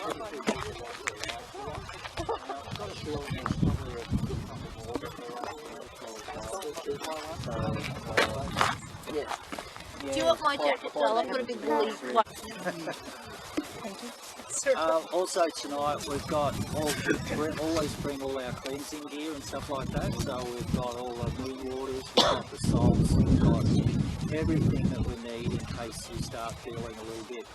Do you want my jacket, Joel? I've got a big woolly one. Also tonight we've got we always bring all our cleansing gear and stuff like that. So we've got all the moon waters, we've got the salts, we've got everything that we need in case you start feeling a little bit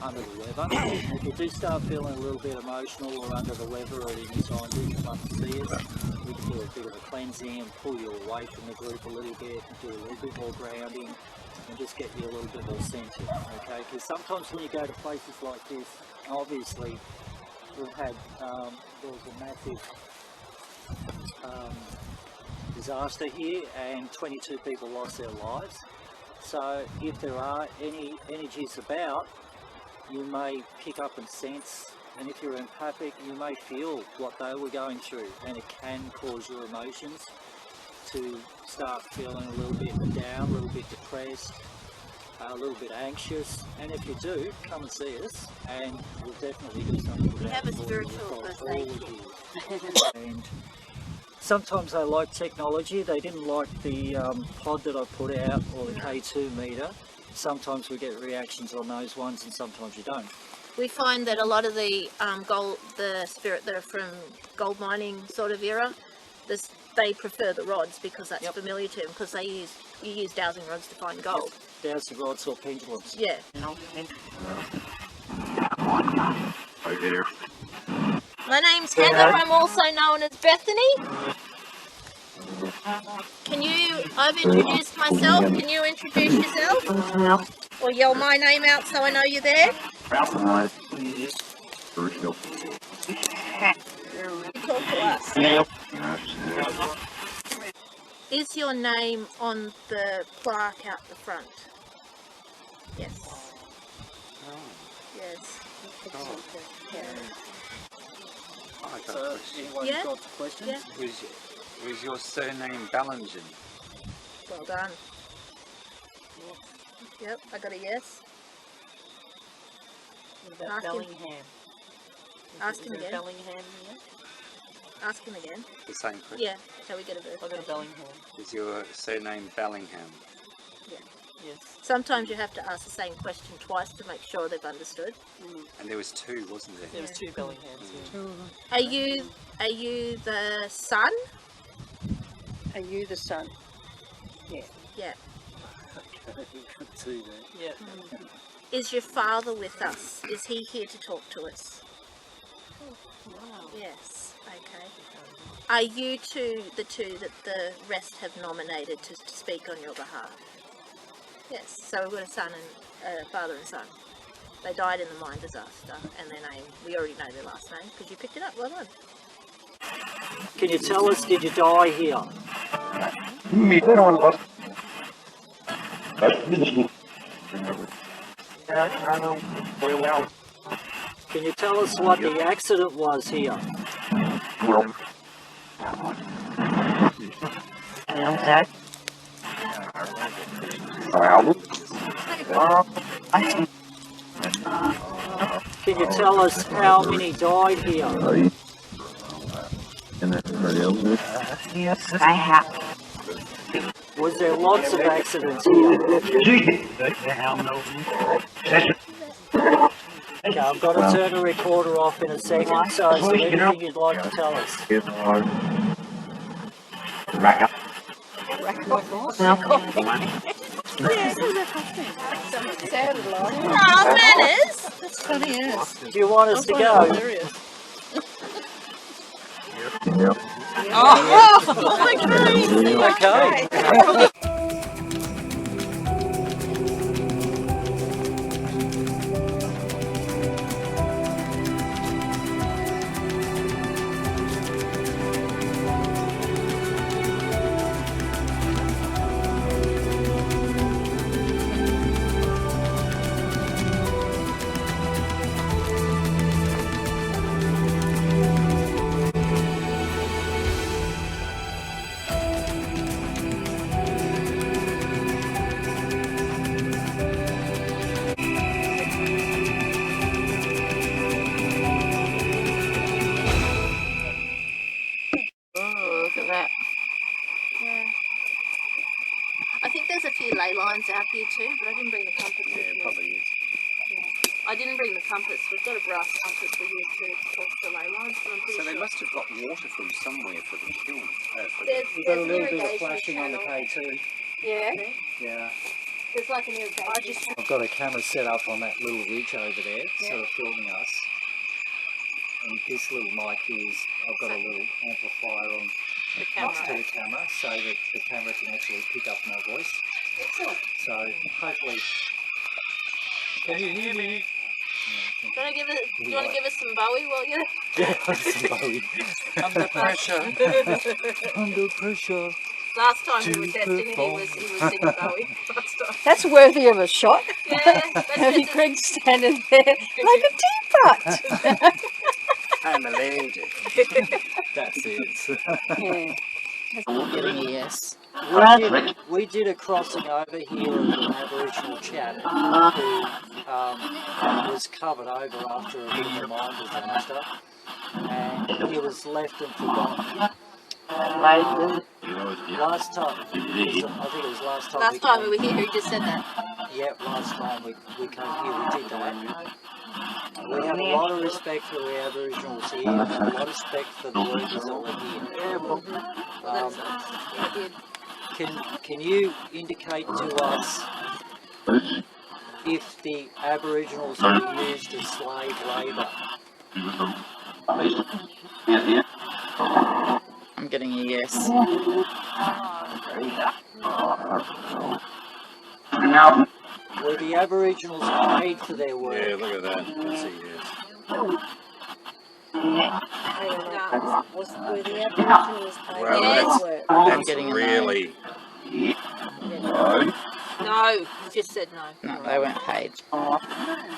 under the weather. If you do start feeling a little bit emotional or under the weather at any time, do come up and see us. We can do a bit of a cleansing and pull you away from the group a little bit and do a little bit more grounding and just get you a little bit more centered, okay? Because sometimes when you go to places like this, obviously we've had, there was a massive disaster here and 22 people lost their lives. So if there are any energies about, you may pick up and sense, and if you're empathic, you may feel what they were going through, and it can cause your emotions to start feeling a little bit down, a little bit depressed, a little bit anxious. And if you do, come and see us, and we'll definitely do something about it. We have a spiritual first aid kit. And sometimes they like technology. They didn't like the pod that I put out, or the K2 meter. Sometimes we get reactions on those ones, and sometimes you don't. We find that a lot of the the spirit that are from gold mining sort of era, they prefer the rods because that's familiar to them, because you use dowsing rods to find gold. Dowsing rods or pendulums. Yeah. My name's Heather. I'm also known as Bethany. I've introduced myself. Can you introduce yourself? Or yell my name out so I know you're there? Talk to us. Is your name on the plaque out the front? Yes. Yes. I got a question. Anyone got questions? Yeah. Was your surname Ballingen? Well done. Yep, I got a yes. What about Bellingham? Ask him again. Bellingham here? Ask him again. The same question. Yeah, shall we get a I got a Bellingham. Is your surname Bellingham? Yeah. Yes. Sometimes you have to ask the same question twice to make sure they've understood. And there was two, wasn't there? There was two Bellinghams here. Are you the son? Are you the son? Yeah. Yeah. Two there. Yeah. Is your father with us? Is he here to talk to us? Wow. Yes. Okay. Are you the two that the rest have nominated to speak on your behalf? Yes. So we've got a son and father and son. They died in the mine disaster, and their name, we already know their last name because you picked it up. Well done. Can you tell us, did you die here? Can you tell us what the accident was here? Can you tell us how many died here? Yes, I have. Was there lots of accidents here? Okay, I've got to turn the recorder off in a second, so is there anything you'd like to tell us? Oh, manners! That's funny, yes. Do you want us to go? Oh, Okay. compass. We've got a brass compass we use to talk to the ley lines, but I'm pretty So they sure. must have got water from somewhere for the kiln. We've got a little bit of flashing on the K2. Yeah. Yeah. There's like an irrigation. I've got a camera set up on that little ridge over there, sort of filming us. And this little mic is, I've got a little amplifier on next to the camera so that the camera can actually pick up my voice. Excellent. So hopefully, can you hear me? Do you want to give us some Bowie while you're Yeah, some Bowie. Under pressure. Under pressure. Last time we were testing it, he was singing Bowie. Last time. That's worthy of a shot. Yeah, Heavy Craig standing there like a teapot. I'm a lady. That's it. Yeah. I'm getting a yes. We did a crossing over here of an Aboriginal chap who was covered over after a bit of a mine disaster, and he was left and forgotten. Last time, I think it was last time. Last time we were here, who just said that? Yep, last time we came here, we did that. We have a lot of respect for the Aboriginals here, and a lot of respect for the workers over here. Can you indicate to us if the Aboriginals were used as slave labour? I'm getting a yes. Were the Aboriginals paid for their work? Yeah, look at that. That's a yes. Were the Aboriginals paid Well, for that's, work? that's getting a no. really... No, you just said no. No, they weren't paid.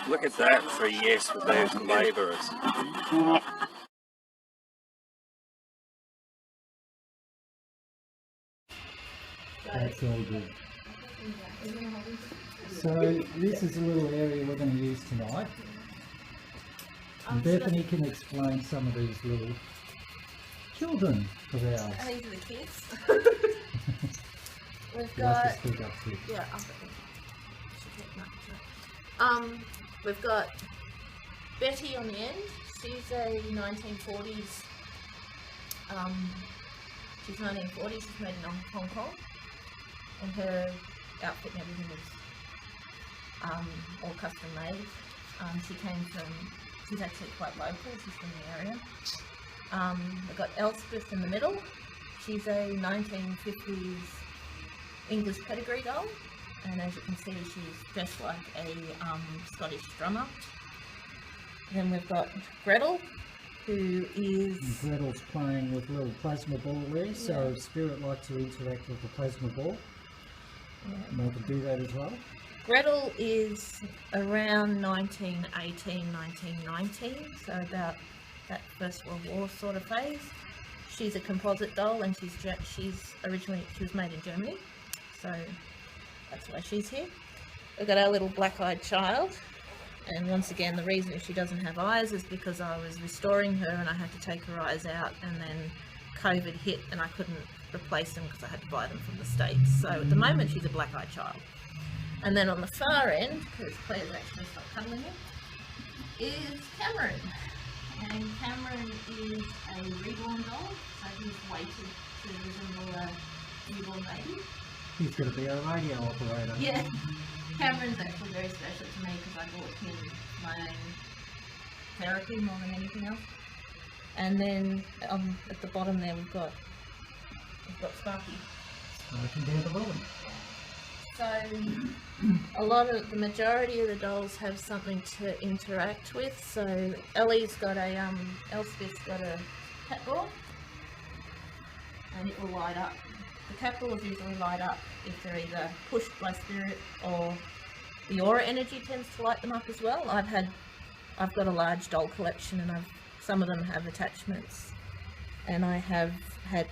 Look at that for a yes with those labourers. That's all good. So this is a little area we're going to use tonight. And Bethany can explain some of these little children of ours. These are the kids. We've You have got to speak up too. yeah. We've got Betty on the end. She's a 1940s. She's 1940s. She's made in Hong Kong, and her outfit and everything was all custom made. She's actually quite local. She's from the area. We've got Elspeth in the middle. She's a 1950s English pedigree doll, and as you can see, she's dressed like a Scottish drummer. Then we've got Gretel, who is... Gretel's playing with a little plasma ball there, so Spirit likes to interact with the plasma ball. And they can do that as well. Gretel is around 1918, 1919, so about that First World War sort of phase. She's a composite doll, and she was made in Germany, so that's why she's here. We've got our little black-eyed child, and once again the reason she doesn't have eyes is because I was restoring her and I had to take her eyes out, and then COVID hit and I couldn't replace them because I had to buy them from the States. So at the moment she's a black-eyed child. And then on the far end, because Claire's actually stopped cuddling it, is Cameron. And Cameron is a reborn doll, so he's weighted to resemble a newborn baby. He's going to be a radio operator. Yeah, Cameron's actually very special to me because I bought him my own therapy more than anything else. And then at the bottom there we've got Sparky. Sparky down the bottom. So the majority of the dolls have something to interact with. So Elspeth's got a cat ball, and it will light up. The cat balls usually light up if they're either pushed by spirit or the aura energy tends to light them up as well. I've got a large doll collection, and some of them have attachments, and I have had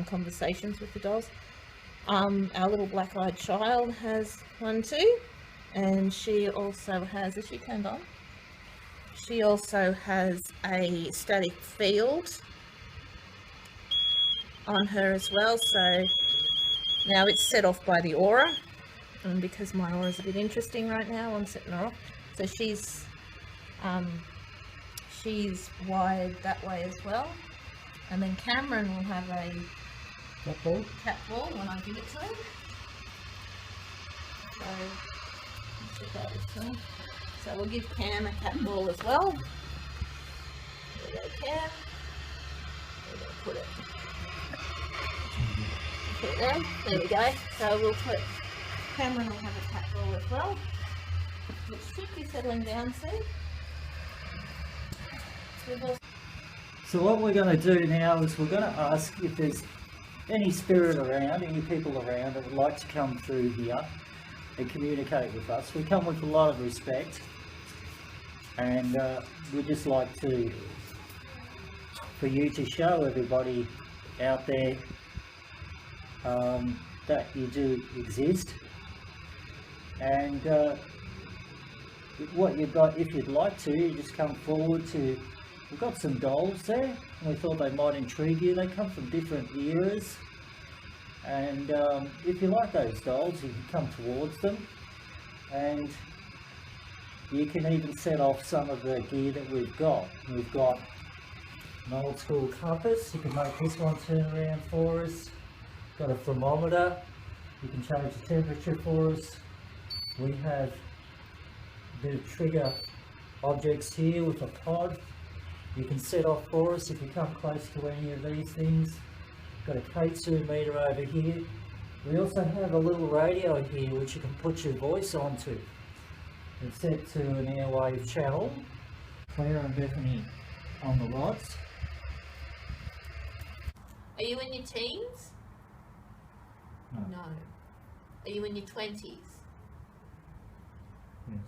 conversations with the dolls. Our little black-eyed child has one too, and she also has, is she turned on? She also has a static field on her as well, so now it's set off by the aura, and because my aura is a bit interesting right now, I'm setting her off. So she's She's wired that way as well. And then Cameron will have a cat ball when I give it to him. So, let's check out this one. So we'll give Cam a cat ball as well. There we go, Cam. We're going to put it. Put it there. There we go. So we'll put, Cameron will have a cat ball as well, which should be settling down soon. So what we're going to do now is we're going to ask if there's any spirit around, any people around that would like to come through here and communicate with us. We come with a lot of respect, and we'd just like for you to show everybody out there that you do exist, and what you've got, if you'd like to, you just come forward to. We've got some dolls there, and we thought they might intrigue you. They come from different eras, and if you like those dolls, you can come towards them, and you can even set off some of the gear that we've got. We've got an old school compass. You can make this one turn around for us. Got a thermometer. You can change the temperature for us. We have a bit of trigger objects here with a pod. You can set off for us if you come close to any of these things. Got a K2 meter over here. We also have a little radio here which you can put your voice onto. It's set to an airwave channel. Claire and Bethany on the rods. Are you in your teens? No. Are you in your 20s? Yes.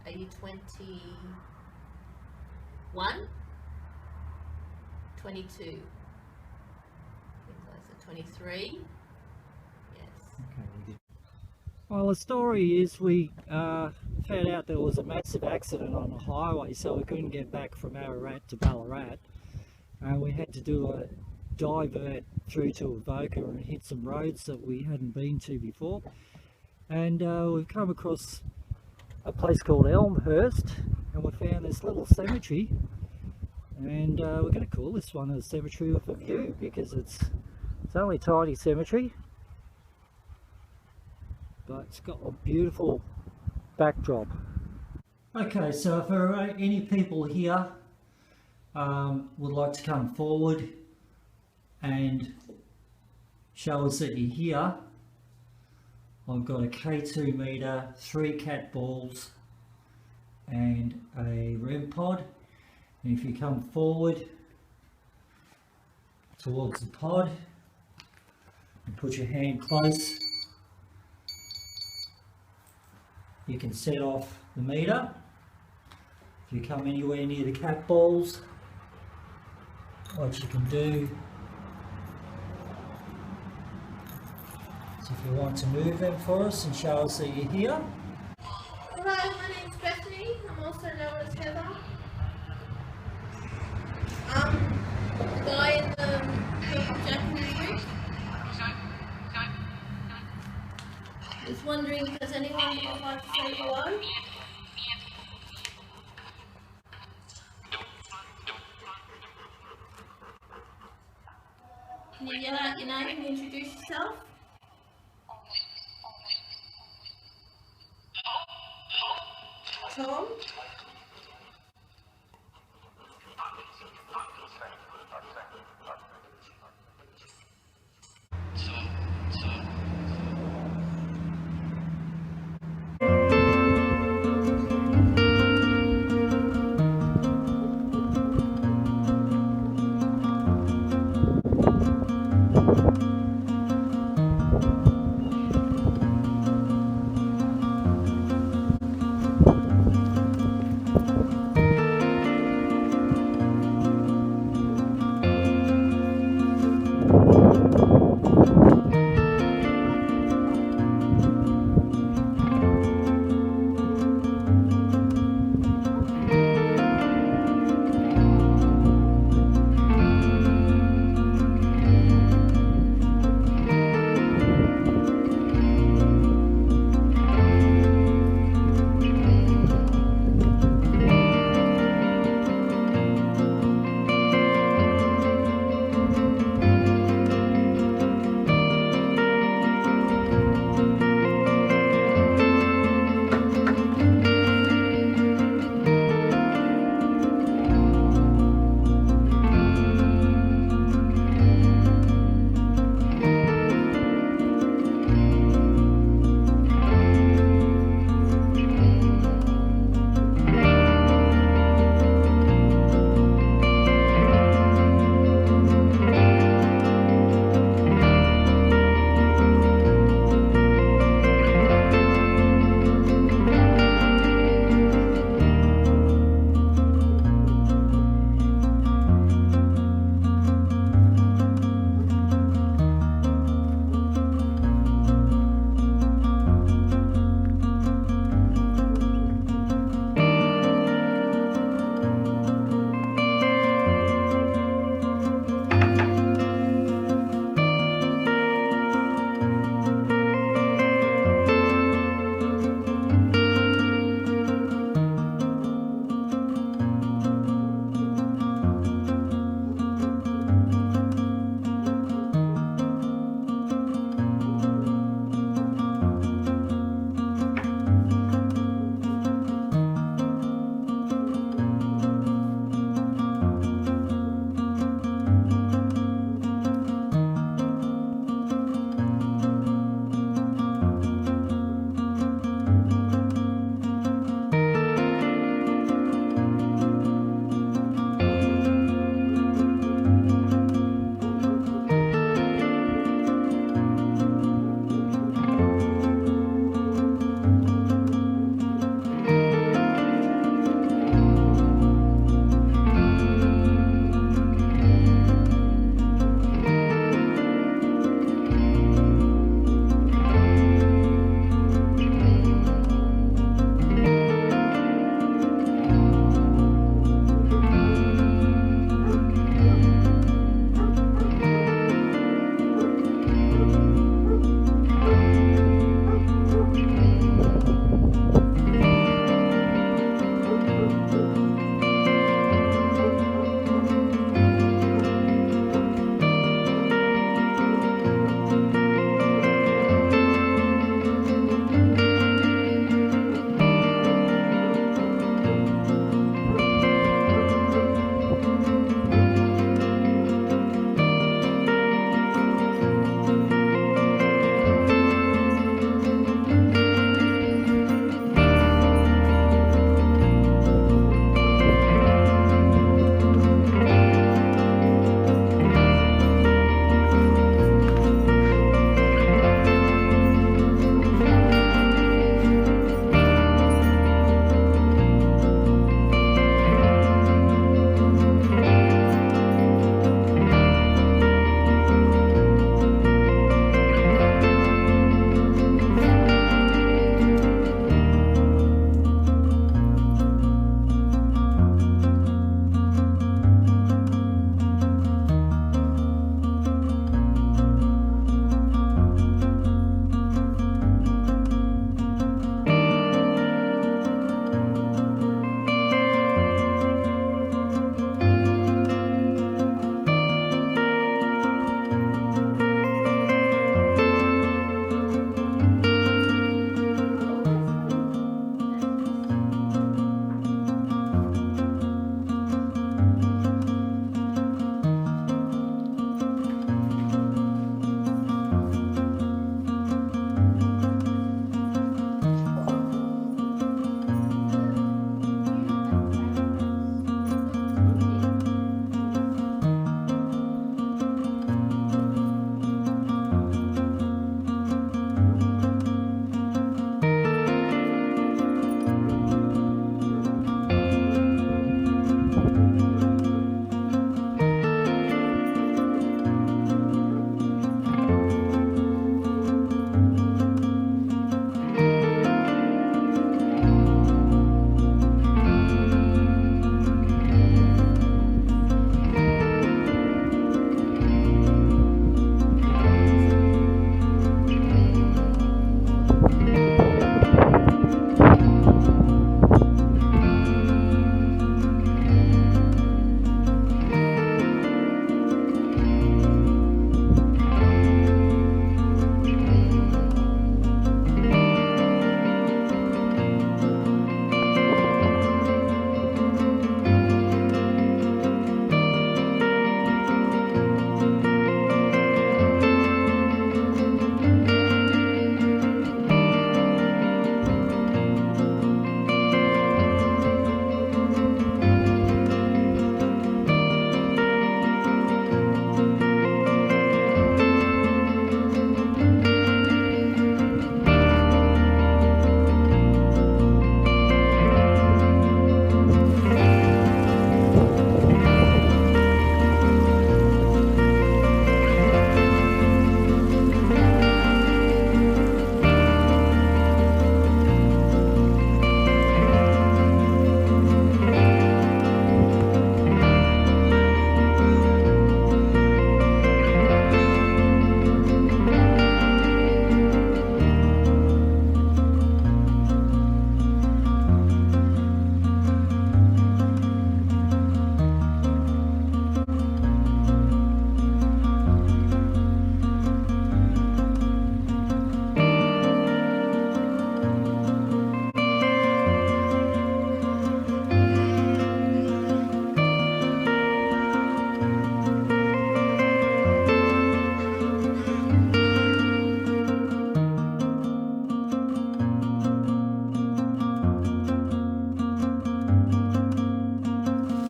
Are you 21? 22? Think closer. 23? Yes. Okay. Well, the story is we found out there was a massive accident on the highway, so we couldn't get back from Ararat to Ballarat, and we had to do a divert through to Avoca and hit some roads that we hadn't been to before, and we've come across a place called Elmhurst, and we found this little cemetery, and we're going to call this one a cemetery with a view, because it's only a tiny cemetery, but it's got a beautiful backdrop. Okay, so if there are any people here would like to come forward and show us that you're here, I've got a K2 meter, 3 cat balls and a REM pod, and if you come forward towards the pod and put your hand close, you can set off the meter. If you come anywhere near the cat balls, what you can do is, if you want to move them for us and show us that you're here. Hello, my name's Bethany. I'm also known as Heather. The guy in the purple jacket. Just wondering, does anyone would like to say hello? Can you yell out your name and introduce yourself?